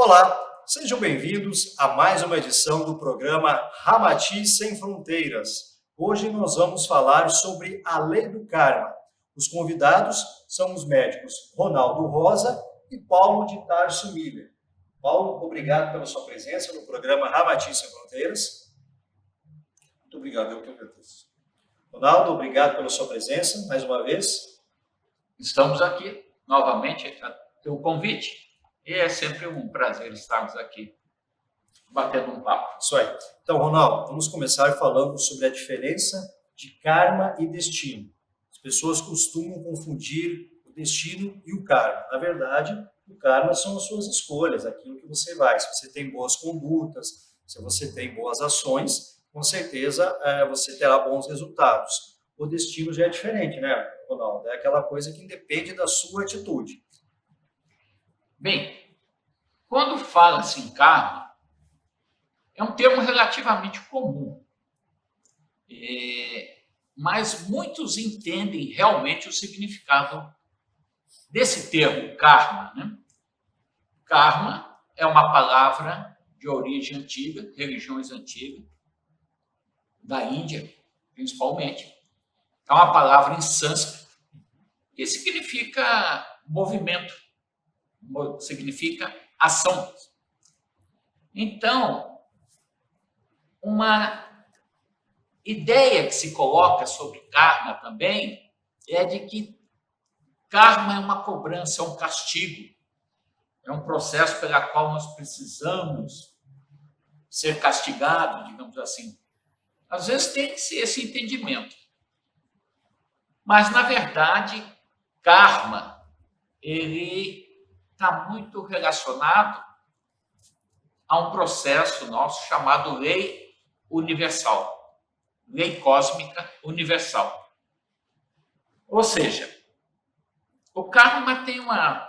Olá, sejam bem-vindos a mais uma edição do programa Ramati Sem Fronteiras. Hoje nós vamos falar sobre a lei do karma. Os convidados são os médicos Ronaldo Rosa e Paulo de Tarso Miller. Paulo, obrigado pela sua presença no programa Ramati Sem Fronteiras. Muito obrigado, eu que agradeço. Ronaldo, obrigado pela sua presença mais uma vez. Estamos aqui novamente pelo convite. E é sempre um prazer estarmos aqui, batendo um papo. Isso aí. Então, Ronaldo, vamos começar falando sobre a diferença de karma e destino. As pessoas costumam confundir o destino e o karma. Na verdade, o karma são as suas escolhas, aquilo que você vai. Se você tem boas condutas, se você tem boas ações, com certeza você terá bons resultados. O destino já é diferente, né, Ronaldo? É aquela coisa que depende da sua atitude. Bem, quando fala-se em karma, é um termo relativamente comum, mas muitos entendem realmente o significado desse termo, karma, né? Karma é uma palavra de origem antiga, religiões antigas, da Índia, principalmente. É uma palavra em sânscrito, que significa movimento, significa ação. Então, uma ideia que se coloca sobre karma também é de que karma é uma cobrança, é um castigo, é um processo pelo qual nós precisamos ser castigados, digamos assim. Às vezes tem esse entendimento. Mas, na verdade, karma, ele está muito relacionado a um processo nosso chamado lei universal, lei cósmica universal. Ou seja, o karma tem uma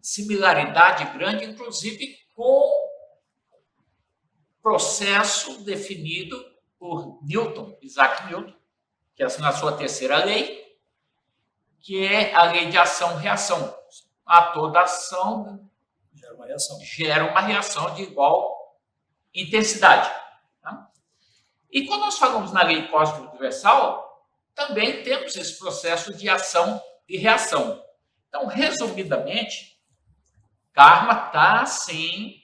similaridade grande, inclusive, com o processo definido por Newton, Isaac Newton, que é na sua terceira lei, que é a lei de ação-reação. A toda ação gera uma reação de igual intensidade. Tá? E quando nós falamos na lei cósmica universal, também temos esse processo de ação e reação. Então, resumidamente, karma está, sim,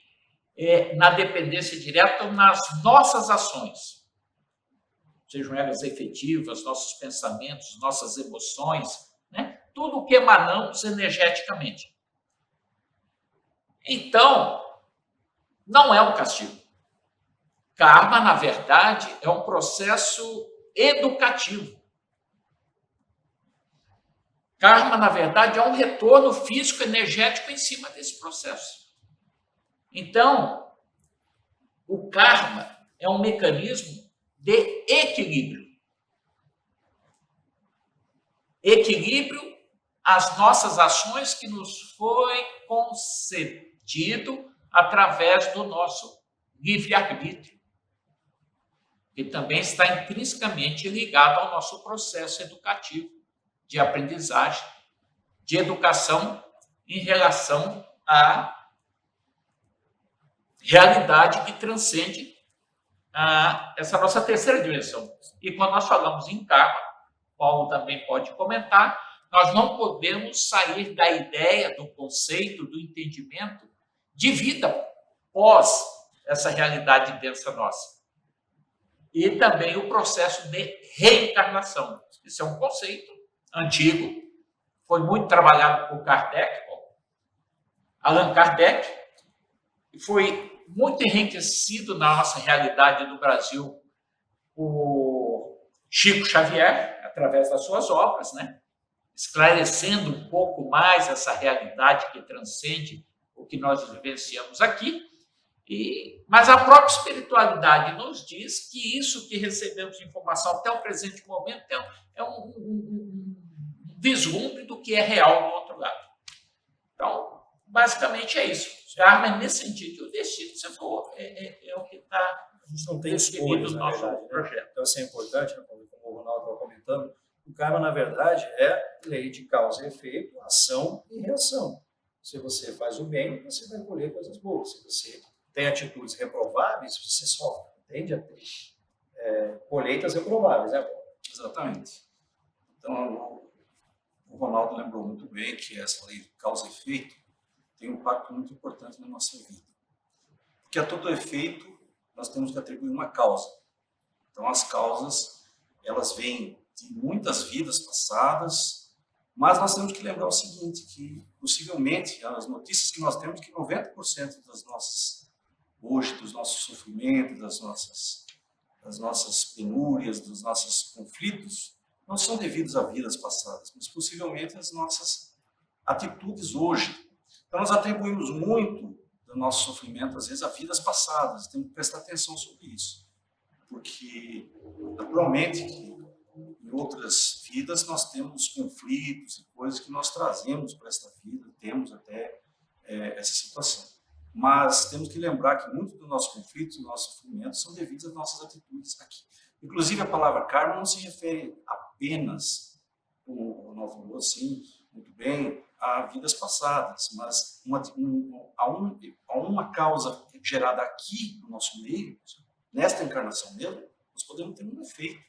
na dependência direta nas nossas ações. Sejam elas efetivas, nossos pensamentos, nossas emoções, né? Tudo o que emanamos energeticamente. Então, não é um castigo. Karma, na verdade, é um processo educativo. Karma, na verdade, é um retorno físico energético em cima desse processo. Então, o karma é um mecanismo de equilíbrio. Equilíbrio às nossas ações que nos foi concedido através do nosso livre-arbítrio, que também está intrinsecamente ligado ao nosso processo educativo, de aprendizagem, de educação em relação à realidade que transcende essa nossa terceira dimensão. E quando nós falamos em karma, Paulo também pode comentar, nós não podemos sair da ideia, do conceito, do entendimento de vida pós essa realidade densa nossa. E também o processo de reencarnação. Esse é um conceito antigo, foi muito trabalhado por Kardec, Allan Kardec, e foi muito enriquecido na nossa realidade do Brasil por Chico Xavier, através das suas obras, né? Esclarecendo um pouco mais essa realidade que transcende o que nós vivenciamos aqui. Mas a própria espiritualidade nos diz que isso que recebemos de informação até o presente momento é um vislumbre do que é real do outro lado. Então, basicamente é isso. Karma é nesse sentido. O destino, se for, é o que está a gente não tem escolhas, no na nosso verdade, projeto. Né? Então, isso é importante, né, como o Ronaldo estava comentando. O karma, na verdade, é lei de causa e efeito, ação e reação. Se você faz o bem, você vai colher coisas boas. Se você tem atitudes reprováveis, você só tende a ter colheitas reprováveis, né? Exatamente. Então, o Ronaldo lembrou muito bem que essa lei de causa e efeito tem um impacto muito importante na nossa vida. Porque a todo efeito, nós temos que atribuir uma causa. Então, as causas, elas vêm de muitas vidas passadas, mas nós temos que lembrar o seguinte, que possivelmente, as notícias que nós temos, que 90% das nossas, hoje, dos nossos sofrimentos, das nossas penúrias, dos nossos conflitos, não são devidos a vidas passadas, mas possivelmente as nossas atitudes hoje. Então, nós atribuímos muito do nosso sofrimento, às vezes, a vidas passadas. Temos que prestar atenção sobre isso. Porque, naturalmente, que em outras vidas nós temos conflitos e coisas que nós trazemos para esta vida, temos até essa situação. Mas temos que lembrar que muitos dos nossos conflitos, dos nossos sofrimentos, são devidos às nossas atitudes aqui. Inclusive, a palavra karma não se refere apenas, como o Ronaldo falou assim, muito bem, a vidas passadas, mas a uma causa gerada aqui no nosso meio, nesta encarnação mesmo, nós podemos ter um efeito.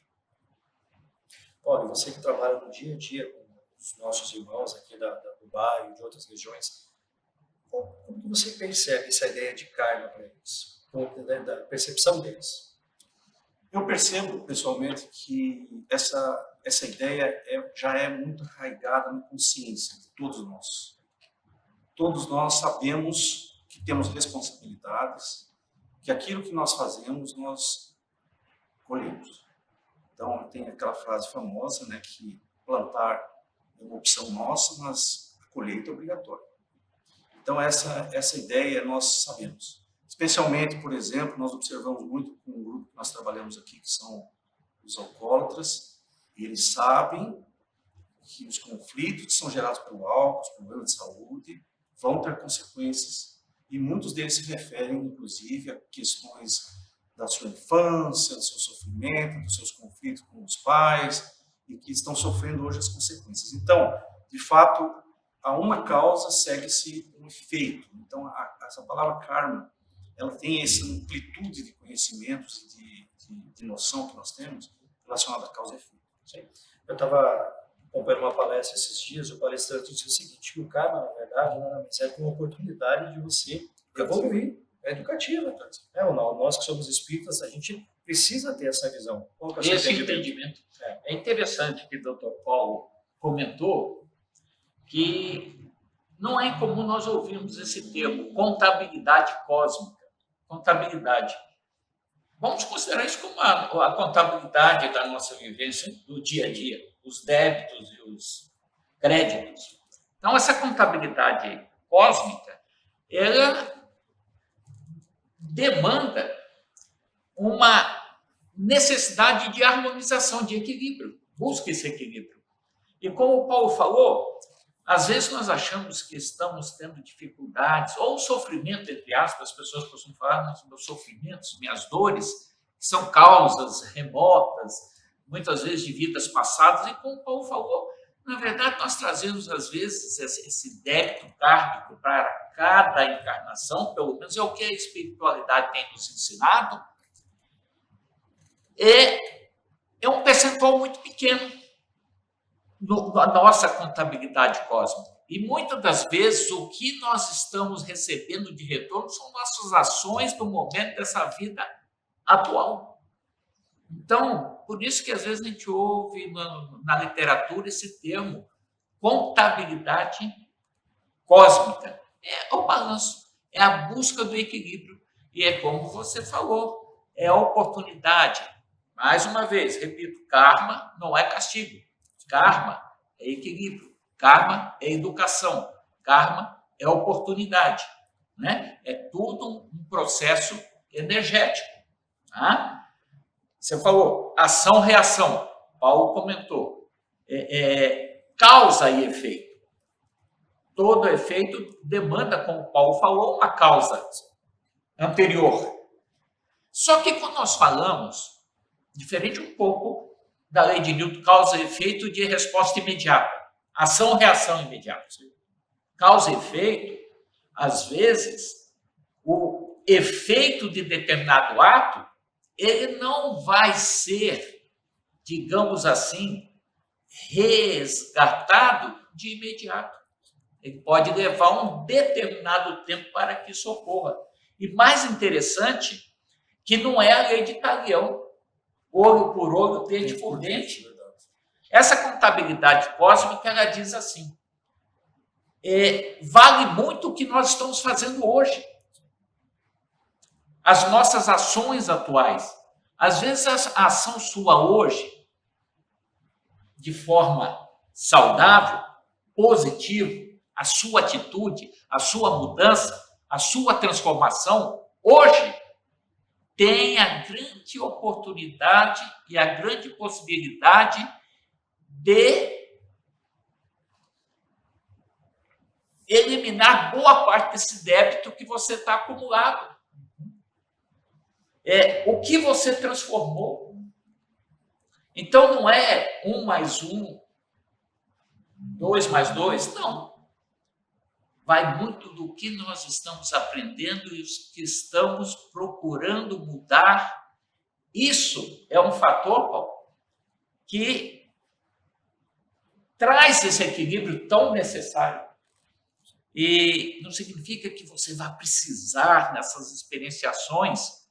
Olha, você que trabalha no dia a dia com os nossos irmãos aqui do bairro, de outras regiões, como que você percebe essa ideia de karma para eles? Da percepção deles? Eu percebo, pessoalmente, que essa ideia já é muito arraigada na consciência de todos nós. Todos nós sabemos que temos responsabilidades, que aquilo que nós fazemos, nós colhemos. Então, tem aquela frase famosa, né, que plantar é uma opção nossa, mas a colheita é obrigatória. Então, essa ideia nós sabemos. Especialmente, por exemplo, nós observamos muito com um grupo que nós trabalhamos aqui, que são os alcoólatras, e eles sabem que os conflitos que são gerados pelo álcool, os problemas de saúde, vão ter consequências, e muitos deles se referem, inclusive, a questões da sua infância, do seu sofrimento, dos seus conflitos com os pais, e que estão sofrendo hoje as consequências. Então, de fato, a uma causa segue-se um efeito. Então, essa palavra karma, ela tem essa amplitude de conhecimentos e de noção que nós temos relacionada a causa e efeito. Sim. Eu estava acompanhando uma palestra esses dias, o palestrante disse o seguinte, que o karma, na verdade, nada mais é uma oportunidade de você evoluir, é educativa. Nós que somos espíritas, a gente precisa ter essa visão. Qual que é o seu entendimento? É interessante que o Dr. Paulo comentou que não é incomum nós ouvirmos esse termo, contabilidade cósmica. Contabilidade. Vamos considerar isso como a contabilidade da nossa vivência do dia a dia, os débitos e os créditos. Então, essa contabilidade cósmica, ela demanda uma necessidade de harmonização, de equilíbrio. Busca esse equilíbrio. E como o Paulo falou, às vezes nós achamos que estamos tendo dificuldades, ou sofrimento, entre aspas, as pessoas costumam falar, meus sofrimentos, minhas dores, que são causas remotas, muitas vezes de vidas passadas, e como o Paulo falou, na verdade nós trazemos às vezes esse débito kármico para cada encarnação, pelo menos é o que a espiritualidade tem nos ensinado, é um percentual muito pequeno da nossa contabilidade cósmica. E muitas das vezes o que nós estamos recebendo de retorno são nossas ações do momento dessa vida atual. Então, por isso que às vezes a gente ouve na literatura esse termo contabilidade cósmica. É o balanço, é a busca do equilíbrio. E é como você falou, é a oportunidade. Mais uma vez, repito, karma não é castigo. Karma é equilíbrio, karma é educação, karma é oportunidade, né? É tudo um processo energético. Tá? Você falou ação-reação, Paulo comentou, causa e efeito. Todo efeito demanda, como Paulo falou, uma causa anterior. Só que quando nós falamos, diferente um pouco da lei de Newton, causa e efeito de resposta imediata. Ação-reação imediata. causa e efeito, às vezes, o efeito de determinado ato, ele não vai ser, digamos assim, resgatado de imediato. Ele pode levar um determinado tempo para que isso ocorra. E mais interessante, que não é a lei de Talião, ouro por ouro, dente por dente. Essa contabilidade cósmica, ela diz assim, vale muito o que nós estamos fazendo hoje. As nossas ações atuais. Às vezes a ação sua hoje, de forma saudável, positiva, a sua atitude, a sua mudança, a sua transformação, hoje tem a grande oportunidade e a grande possibilidade de eliminar boa parte desse débito que você está acumulado. O que você transformou. Então, não é 1 mais 1, 2 mais 2, não. Vai muito do que nós estamos aprendendo e o que estamos procurando mudar. Isso é um fator, Paulo, que traz esse equilíbrio tão necessário. E não significa que você vai precisar, nessas experienciações,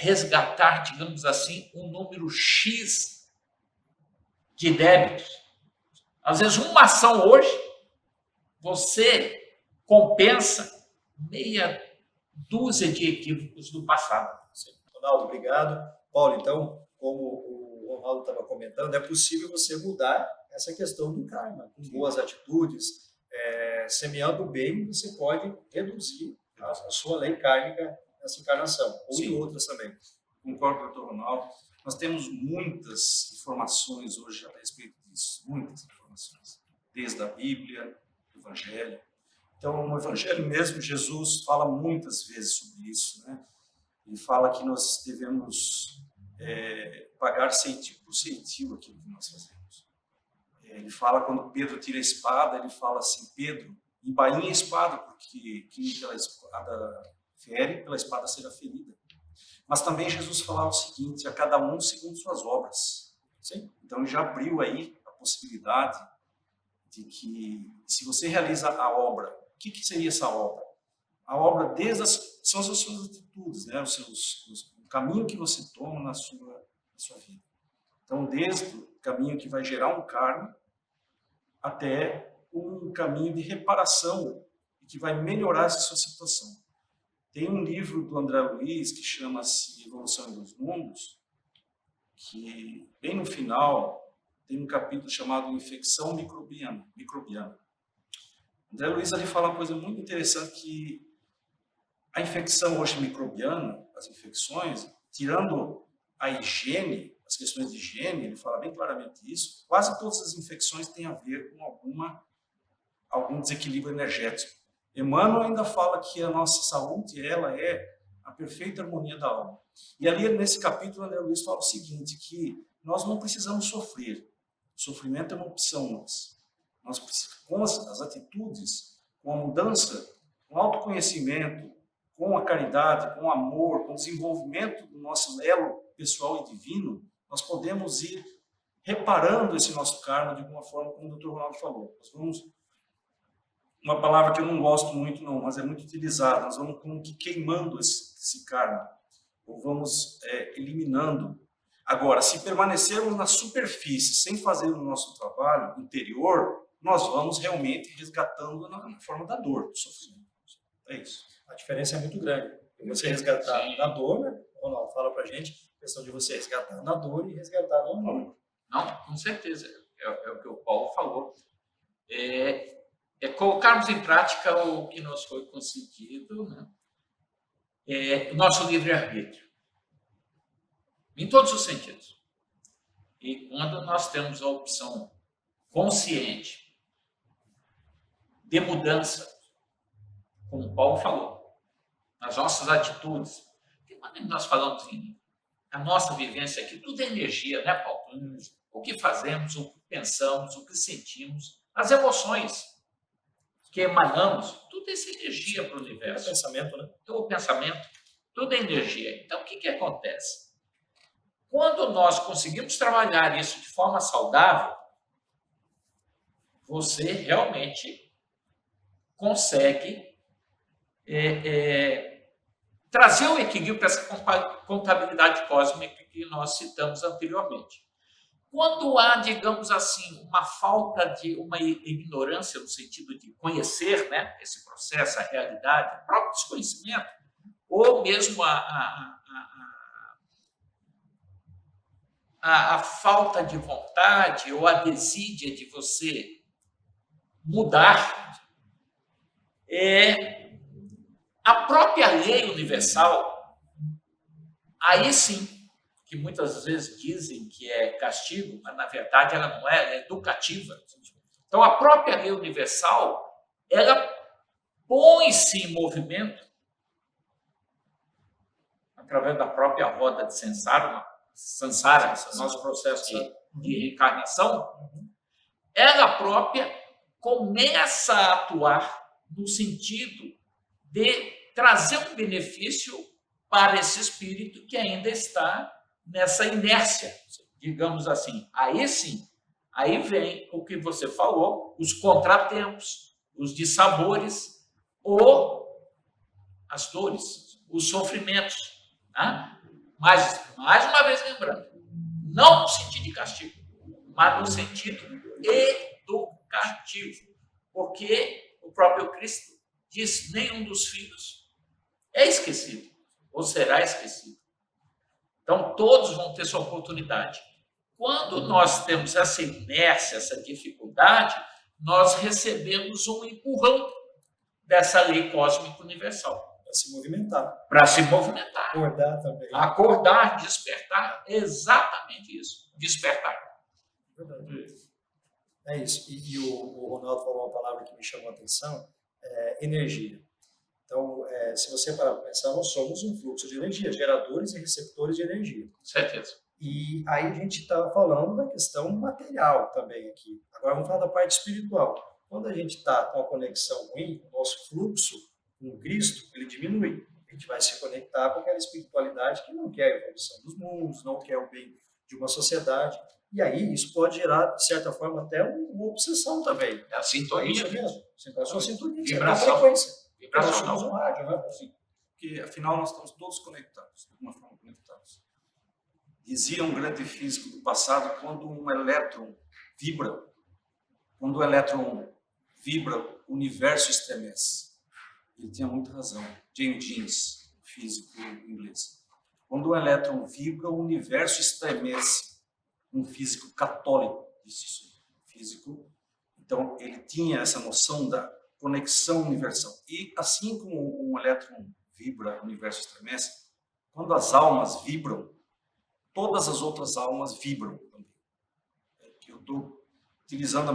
resgatar, digamos assim, um número X de débitos. Às vezes, uma ação hoje, você compensa meia dúzia de equívocos do passado. Ronaldo, obrigado. Paulo, então, como o Ronaldo estava comentando, é possível você mudar essa questão do karma. Com boas atitudes, semeando bem, você pode reduzir a sua lei kármica nessa encarnação, ou em outras também. Concordo com o doutor Ronaldo. Nós temos muitas informações hoje a respeito disso, muitas informações, desde a Bíblia, o Evangelho. Então, no Evangelho mesmo, Jesus fala muitas vezes sobre isso, né? Ele fala que nós devemos pagar ceitil por ceitil aquilo que nós fazemos. Ele fala, quando Pedro tira a espada, ele fala assim, Pedro, embainha a espada, porque quem pela espada fere, pela espada será ferida. Mas também Jesus falava o seguinte, a cada um segundo suas obras. Sim? Então, ele já abriu aí a possibilidade de que, se você realiza a obra, o que seria essa obra? A obra são as suas atitudes, né? O caminho que você toma na sua vida. Então, desde o caminho que vai gerar um karma, até um caminho de reparação, que vai melhorar essa sua situação. Tem um livro do André Luiz que chama-se Evolução dos Mundos, que, bem no final, tem um capítulo chamado Infecção Microbiana. André Luiz ali fala uma coisa muito interessante, que a infecção hoje microbiana, as infecções, tirando a higiene, as questões de higiene, ele fala bem claramente isso, quase todas as infecções têm a ver com algum desequilíbrio energético. Emmanuel ainda fala que a nossa saúde, ela é a perfeita harmonia da alma. E ali, nesse capítulo, André Luiz fala o seguinte, que nós não precisamos sofrer. O sofrimento é uma opção nossa. Nós precisamos, com as atitudes, com a mudança, com o autoconhecimento, com a caridade, com o amor, com o desenvolvimento do nosso elo pessoal e divino, nós podemos ir reparando esse nosso karma de alguma forma, como o Dr. Ronaldo falou. Nós vamos, uma palavra que eu não gosto muito, não, mas é muito utilizada, nós vamos como que queimando esse karma, ou vamos eliminando. Agora, se permanecermos na superfície, sem fazer o nosso trabalho interior, nós vamos realmente resgatando na forma da dor, do sofrimento. É isso. A diferença é muito grande. Você resgatar na dor, né? Ronaldo, fala pra gente, a questão de você resgatar na dor e resgatar no amor. Não, com certeza. É o que o Paulo falou. É colocarmos em prática o que nos foi concedido, né? O nosso livre-arbítrio. Em todos os sentidos. E quando nós temos a opção consciente de mudança, como o Paulo falou, nas nossas atitudes, porque quando nós falamos em a nossa vivência aqui, tudo é energia, né, Paulo? O que fazemos, o que pensamos, o que sentimos, as emoções. que emanamos, tudo é essa energia para o É universo. pensamento, né? O pensamento, tudo é energia. Então, o que acontece? Quando nós conseguimos trabalhar isso de forma saudável, você realmente consegue trazer o equilíbrio para essa contabilidade cósmica que nós citamos anteriormente. Quando há, digamos assim, uma falta de uma ignorância no sentido de conhecer, né, esse processo, a realidade, o próprio desconhecimento, ou mesmo a falta de vontade ou a desídia de você mudar, a própria lei universal, aí sim, que muitas vezes dizem que é castigo, mas na verdade ela não é, ela é educativa. Então a própria lei universal, ela põe-se em movimento através da própria roda de Sansara, nosso processo de reencarnação, ela própria começa a atuar no sentido de trazer um benefício para esse espírito que ainda está nessa inércia, digamos assim. Aí sim, aí vem o que você falou, os contratempos, os dissabores ou as dores, os sofrimentos. Tá? Mas, mais uma vez lembrando, não no sentido de castigo, mas no sentido educativo. Porque o próprio Cristo diz: nenhum dos filhos é esquecido, ou será esquecido. Então, todos vão ter sua oportunidade. Quando nós temos essa inércia, essa dificuldade, nós recebemos um empurrão dessa lei cósmica universal. Para se movimentar. Para se movimentar. Acordar também. Acordar, despertar, exatamente isso. Despertar. Verdade. É isso. E o Ronaldo falou uma palavra que me chamou a atenção, energia. Então, se você parar para pensar, nós somos um fluxo de energia, geradores e receptores de energia. Com certeza. E aí a gente está falando da questão material também aqui. Agora vamos falar da parte espiritual. Quando a gente está com a conexão ruim, o nosso fluxo com Cristo, ele diminui. A gente vai se conectar com aquela espiritualidade que não quer a evolução dos mundos, não quer o bem de uma sociedade. E aí isso pode gerar, de certa forma, até uma obsessão também. É a sintonia. É isso mesmo. Você a sua sintonia, vibração. A frequência. Vibração. Nós somos um rádio, né? Assim, porque, afinal, nós estamos todos conectados, de alguma forma conectados. Dizia um grande físico do passado, quando um elétron vibra, o universo estremece. Ele tinha muita razão. James Jeans, físico inglês. Quando o elétron vibra, o universo estremece. Um físico católico disse isso. Físico. Então, ele tinha essa noção da conexão universal. E assim como um elétron vibra, o universo estremece, quando as almas vibram, todas as outras almas vibram também. Eu estou utilizando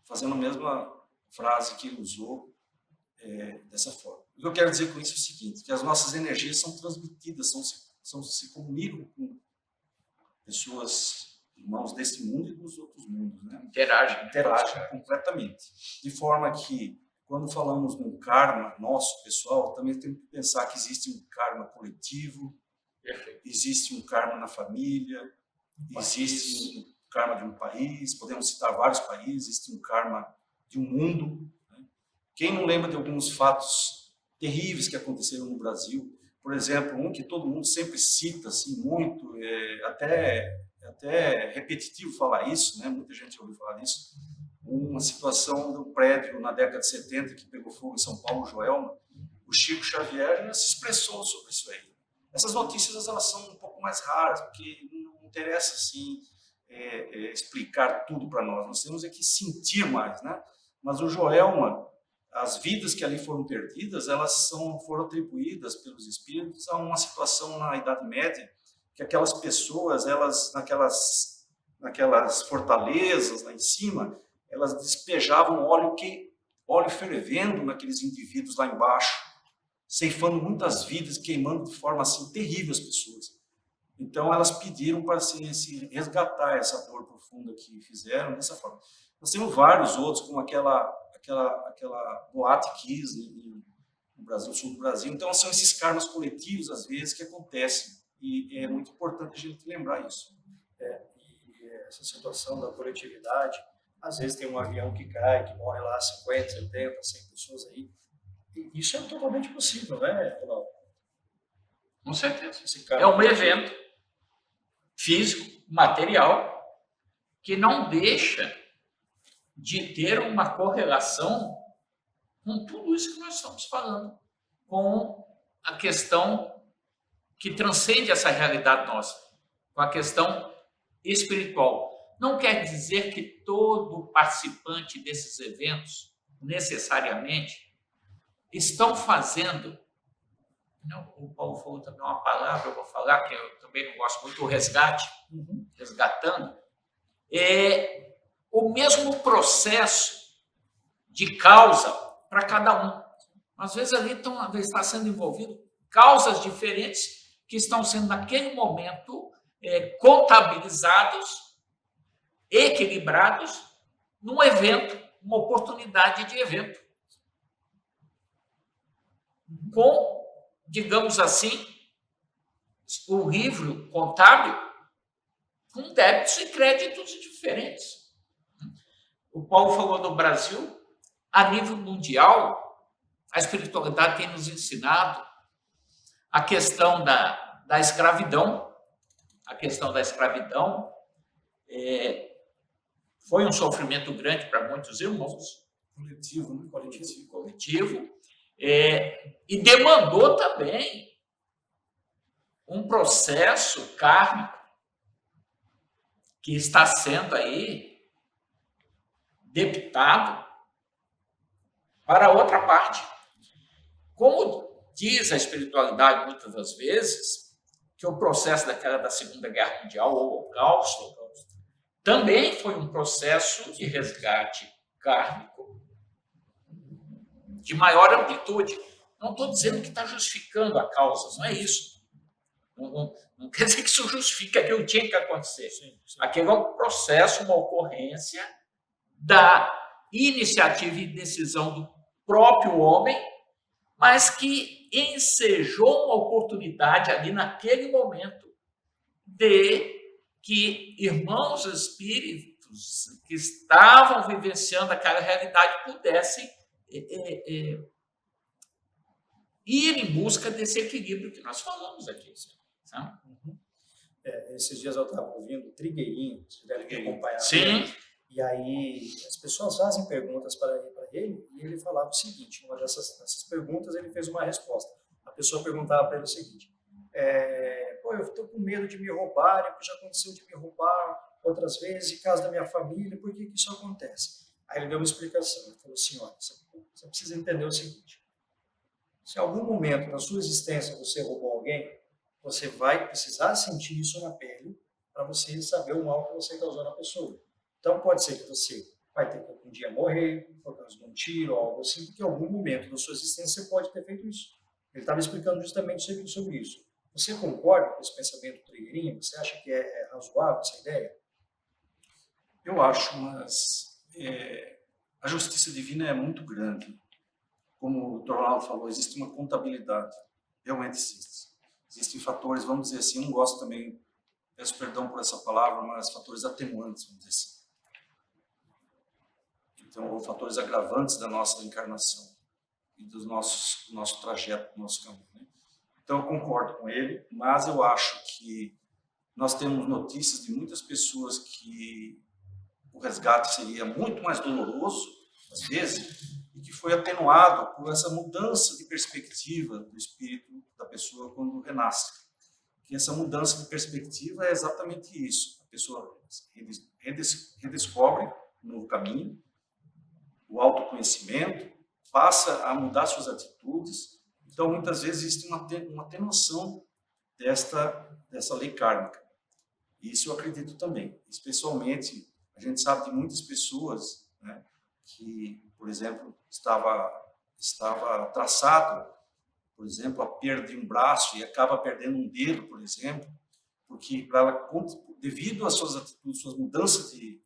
fazendo a mesma frase que ele usou dessa forma. O que eu quero dizer com isso é o seguinte, que as nossas energias são transmitidas, se comunicam com pessoas, irmãos desse mundo e dos outros mundos, né? Interagem completamente. De forma que, quando falamos no karma nosso, pessoal, também temos que pensar que existe um karma coletivo, existe um karma na família, existe um karma de um país, podemos citar vários países, existe um karma de um mundo. Né? Quem não lembra de alguns fatos terríveis que aconteceram no Brasil? Por exemplo, um que todo mundo sempre cita, assim, muito, até repetitivo falar isso, né? Muita gente ouviu falar disso. Uma situação do prédio na década de 70 que pegou fogo em São Paulo, Joelma. O Chico Xavier se expressou sobre isso aí. Essas notícias elas são um pouco mais raras, porque não interessa assim, explicar tudo para nós. Nós temos que sentir mais, né? Mas o Joelma, as vidas que ali foram perdidas, elas foram atribuídas pelos espíritos a uma situação na Idade Média, que aquelas pessoas, elas naquelas fortalezas lá em cima, elas despejavam óleo fervendo naqueles indivíduos lá embaixo, ceifando muitas vidas, queimando de forma assim terrível as pessoas. Então elas pediram para se resgatar essa dor profunda que fizeram dessa forma. Nós temos vários outros, como aquela aquela boate Kiss no Brasil, no sul do Brasil. Então, são esses karmas coletivos, às vezes, que acontecem. E é muito importante a gente lembrar isso. E essa situação da coletividade, às vezes tem um avião que cai, que morre lá 50, 70, 100 pessoas aí. E isso é totalmente possível, né, Ronaldo? Com certeza. Esse É um evento físico, material, que não deixa de ter uma correlação com tudo isso que nós estamos falando, com a questão que transcende essa realidade nossa, com a questão espiritual. Não quer dizer que todo participante desses eventos, necessariamente, estão fazendo, não, o Paulo falou também uma palavra, eu vou falar, que eu também não gosto muito, o resgate, resgatando, é o mesmo processo de causa para cada um. Às vezes ali está sendo envolvido causas diferentes que estão sendo, naquele momento, contabilizados, equilibrados, num evento, uma oportunidade de evento. Com, digamos assim, o livro contábil com débitos e créditos diferentes. O Paulo falou do Brasil, a nível mundial, a espiritualidade tem nos ensinado a questão da escravidão. A questão da escravidão foi um sofrimento grande para muitos irmãos. Coletivo, né? Coletivo. E demandou também um processo kármico que está sendo aí debitado para outra parte. Como diz a espiritualidade muitas das vezes, que o processo da Segunda Guerra Mundial, o Holocausto, também foi um processo de resgate kármico de maior amplitude. Não estou dizendo que está justificando a causa, não é isso. Não quer dizer que isso justifica que não tinha que acontecer. Sim. Aquele é um processo, uma ocorrência da iniciativa e decisão do próprio homem, mas que ensejou uma oportunidade ali naquele momento de que irmãos espíritos que estavam vivenciando aquela realidade pudessem ir em busca desse equilíbrio que nós falamos aqui. Sabe? Esses dias eu estava ouvindo Trigueirinho, se deve ter acompanhado. Sim. E aí as pessoas fazem perguntas para ele e ele falava o seguinte, uma dessas perguntas ele fez uma resposta. A pessoa perguntava para ele o seguinte, eu estou com medo de me roubarem, porque já aconteceu de me roubar outras vezes, em casa da minha família, por que isso acontece? Aí ele deu uma explicação, ele falou assim, olha, você precisa entender o seguinte, se em algum momento na sua existência você roubou alguém, você vai precisar sentir isso na pele para você saber o mal que você causou na pessoa. Então pode ser que você vai ter que um dia morrer por causa de um tiro ou algo assim, porque em algum momento da sua existência você pode ter feito isso. Ele estava explicando justamente sobre isso. Você concorda com esse pensamento do Trigueirinho? Você acha que é razoável essa ideia? Eu acho, mas a justiça divina é muito grande. Como o Dr. Ronaldo falou, existe uma contabilidade. Realmente existe. Existem fatores, vamos dizer assim, eu não gosto também, peço perdão por essa palavra, mas fatores atenuantes, vamos dizer assim. Então, ou fatores agravantes da nossa encarnação e do nosso trajeto, do nosso caminho. Né? Então, eu concordo com ele, mas eu acho que nós temos notícias de muitas pessoas que o resgate seria muito mais doloroso, às vezes, e que foi atenuado por essa mudança de perspectiva do espírito da pessoa quando renasce. E essa mudança de perspectiva é exatamente isso. A pessoa redescobre um novo caminho, o autoconhecimento, passa a mudar suas atitudes. Então, muitas vezes, existe uma atenuação dessa lei kármica. Isso eu acredito também. Especialmente, a gente sabe de muitas pessoas, né, que, por exemplo, estava traçado, por exemplo, a perda de um braço e acaba perdendo um dedo, por exemplo, porque devido às suas atitudes, suas mudanças de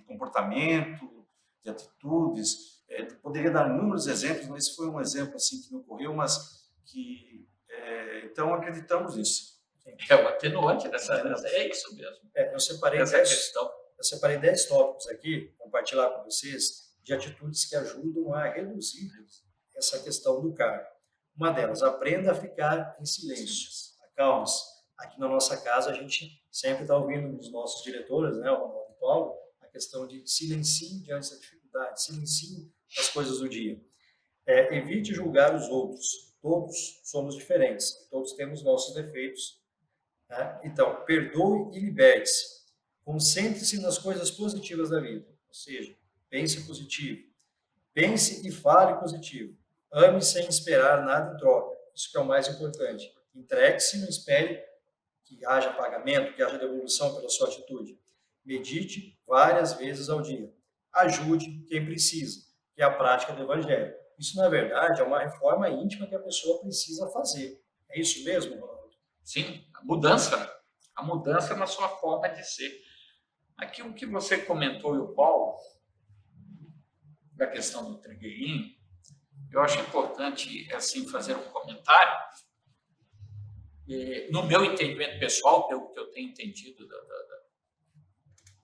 comportamento, de atitudes. Poderia dar inúmeros exemplos, mas esse foi um exemplo assim que me ocorreu, mas que então acreditamos nisso. É o atenuante é isso mesmo. Eu separei Essa 10 tópicos aqui, compartilhar com vocês, de atitudes que ajudam a reduzir essa questão do karma. Uma delas, aprenda a ficar em silêncio. Acalme-se. Aqui na nossa casa, a gente sempre está ouvindo dos nossos diretores, né, o Paulo, a questão de silencio diante da dificuldade, silencio as coisas do dia. Evite julgar os outros. Todos somos diferentes, todos temos nossos defeitos. Né? Então, perdoe e liberte-se. Concentre-se nas coisas positivas da vida. Ou seja, pense positivo. Pense e fale positivo. Ame sem esperar nada em troca. Isso que é o mais importante. Entregue-se, não espere que haja pagamento, que haja devolução pela sua atitude. Medite várias vezes ao dia. Ajude quem precisa, que é a prática do Evangelho. Isso, na verdade, é uma reforma íntima que a pessoa precisa fazer. É isso mesmo, Ronaldo? Sim, a mudança na sua forma de ser. Aquilo que você comentou, e o Paulo, da questão do trigueirinho, eu acho importante assim, fazer um comentário. No meu entendimento pessoal, pelo que eu tenho entendido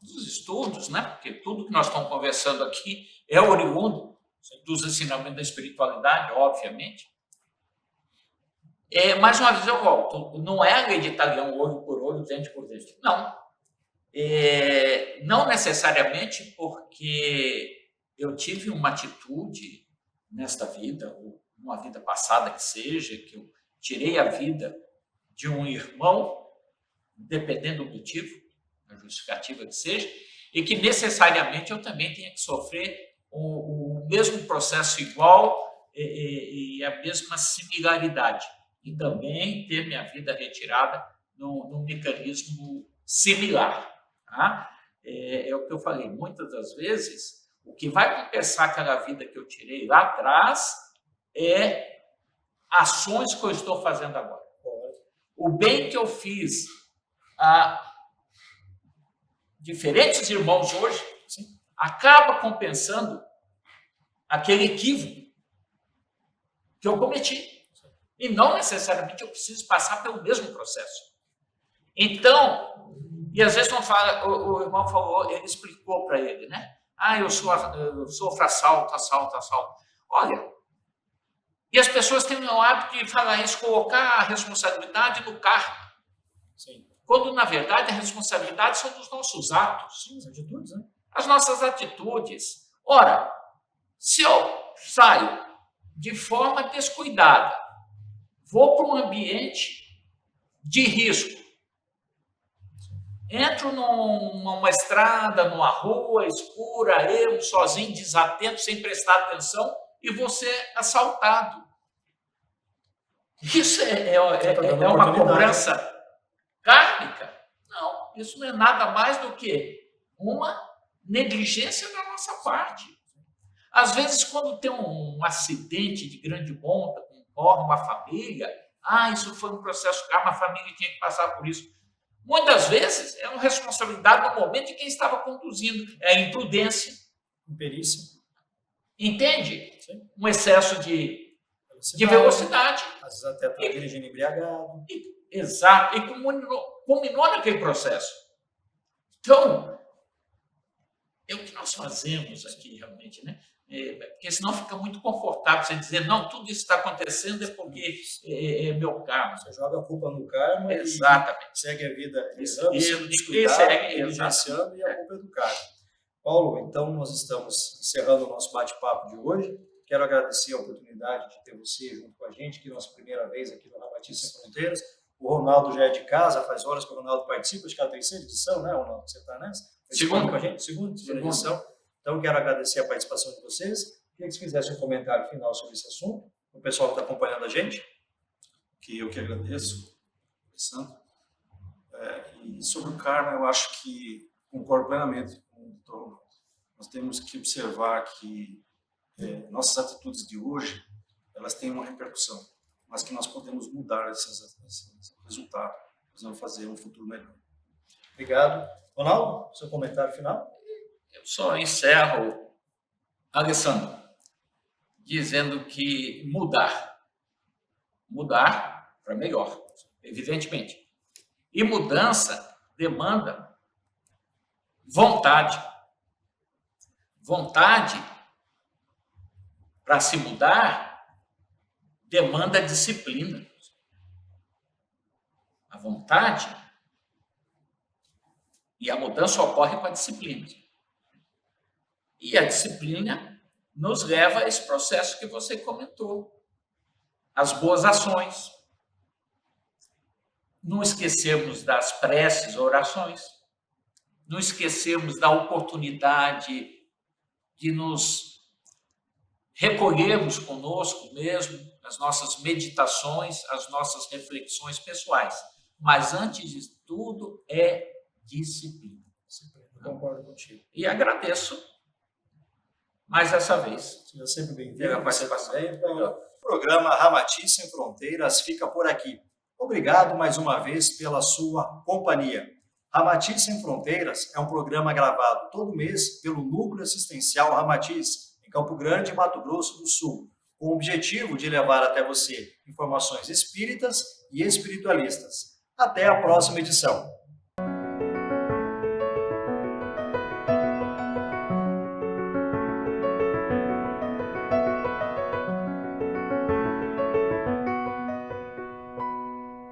dos estudos, né? Porque tudo que nós estamos conversando aqui é oriundo dos ensinamentos da espiritualidade, obviamente. Mais uma vez eu volto, não é a lei de Italião, olho por olho, dente por dente. Não. Não necessariamente porque eu tive uma atitude nesta vida, ou uma vida passada que seja, que eu tirei a vida de um irmão, dependendo do motivo, a justificativa que seja, e que necessariamente eu também tenha que sofrer o mesmo processo igual e a mesma similaridade. E também ter minha vida retirada num mecanismo similar. Tá? É o que eu falei, muitas das vezes, o que vai compensar aquela vida que eu tirei lá atrás é ações que eu estou fazendo agora. O bem que eu fiz a diferentes irmãos hoje acaba compensando aquele equívoco que eu cometi. E não necessariamente eu preciso passar pelo mesmo processo. Então, e às vezes o irmão falou, ele explicou para ele, né? Eu sofro assalto. Olha, e as pessoas têm o hábito de falar isso, colocar a responsabilidade no karma. Sim. Quando, na verdade, a responsabilidade são dos nossos atos. Sim, as atitudes, né? As nossas atitudes. Ora, se eu saio de forma descuidada, vou para um ambiente de risco, entro numa estrada, numa rua escura, eu sozinho, desatento, sem prestar atenção, e vou ser assaltado. Isso é uma cobrança kármica? Não, isso não é nada mais do que uma negligência da nossa parte. Às vezes, quando tem um acidente de grande monta, morre uma família, isso foi um processo karma, a família tinha que passar por isso. Muitas vezes é uma responsabilidade no momento de quem estava conduzindo, é a imprudência. Imperícia. Entende? Sim. Um excesso de velocidade. Às vezes até está dirigindo embriagado. Exato. E culminou naquele processo. Então, é o que nós fazemos aqui realmente, né? Porque senão fica muito confortável você dizer, não, tudo isso está acontecendo é porque é meu karma. Você joga a culpa no karma. Exatamente. E segue a vida negligenciando e a culpa é do karma. Paulo, então nós estamos encerrando o nosso bate-papo de hoje. Quero agradecer a oportunidade de ter você junto com a gente, que é a nossa primeira vez aqui no Ramatiz Sem Fronteiras. O Ronaldo já é de casa, faz horas que o Ronaldo participa, acho que é a terceira edição, né, Ronaldo? Você está nessa? Segunda. Com a gente? Segunda edição. Então, quero agradecer a participação de vocês. Queria que vocês fizessem um comentário final sobre esse assunto, o pessoal que está acompanhando a gente. Que eu que agradeço, Alessandro. E sobre o karma, eu acho que concordo plenamente com o Dr. Ronaldo. Nós temos que observar que nossas atitudes de hoje, elas têm uma repercussão, mas que nós podemos mudar esses resultados. Nós vamos fazer um futuro melhor. Obrigado. Ronaldo, seu comentário final? Eu só encerro Alessandro, dizendo que mudar para melhor, evidentemente. E mudança demanda vontade. Vontade para se mudar demanda disciplina. A vontade e a mudança ocorre com a disciplina. E a disciplina nos leva a esse processo que você comentou. As boas ações. Não esquecermos das preces, orações. Não esquecermos da oportunidade de nos recolhermos conosco mesmo, as nossas meditações, as nossas reflexões pessoais. Mas, antes de tudo, é disciplina. Concordo contigo. E agradeço mais essa vez. Seja sempre bem-vindo. Pela participação. Então, o programa Ramati Sem Fronteiras fica por aqui. Obrigado mais uma vez pela sua companhia. Ramati Sem Fronteiras é um programa gravado todo mês pelo Núcleo Assistencial Ramatiz, em Campo Grande, Mato Grosso do Sul, com o objetivo de levar até você informações espíritas e espiritualistas. Até a próxima edição.